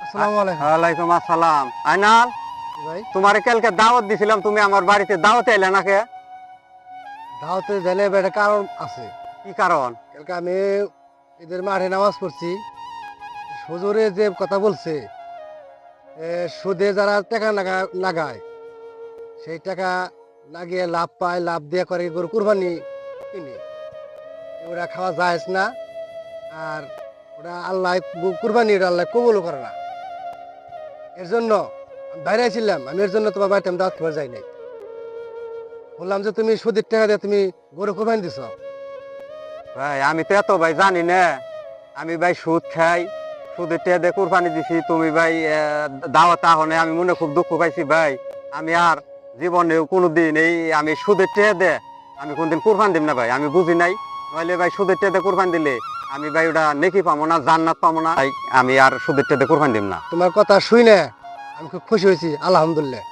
আসসালামু আলাইকুম ওয়ালাইকুম আসসালাম। আইনাল, ভাই। তোমারে কালকে দাওয়াত দিছিলাম, তুমি আমার বাড়িতে দাওয়াতে এলে না কে? দাওয়াতে গেলে একটা কারণ আছে। কি কারণ? কালকে আমি ঈদের মাঠে নামাজ পড়ছি, হুজুরে যে কথা বলছে, সুদে যারা টাকা লাগায় সেই টাকা লাগিয়ে লাভ পায়, লাভ দিয়ে করে গরু কুরবানি কিনে, ওরা খাওয়া যায় না। আর ওরা আল্লাহ কুরবানি আল্লাহ কবুলও করে না। এর জন্য আমি বাইরে ছিলাম, আমি এর জন্য তোমার বাড়িতে আমি দাওয়াত খাবার যাই নাই। বললাম যে তুমি সুদের টাকা দিয়ে তুমি গরু কুরবানি দিছ। ভাই আমি তো এত ভাই জানি না। আমি ভাই সুদ খাই, সুদের টেয়া দিয়ে কুরবানি দিছি। তুমি ভাই দাওয়াত আহনে আমি মনে খুব দুঃখ পাইছি ভাই। আমি আর জীবনেও কোনোদিন এই আমি সুদের টেয়া দে আমি কোনদিন কুরবান দিম না ভাই, আমি বুঝি নাই। নইলে ভাই সুদের টেয়া দিয়ে কুরবান দিলে আমি ভাই ওটা নেকি পাবো না, জান্নাত পাবো না। ভাই আমি আর সুদের টেয়া দিয়ে কুরবান দিম না। তোমার কথা শুই না আমি খুব খুশি হয়েছি, আলহামদুলিল্লাহ।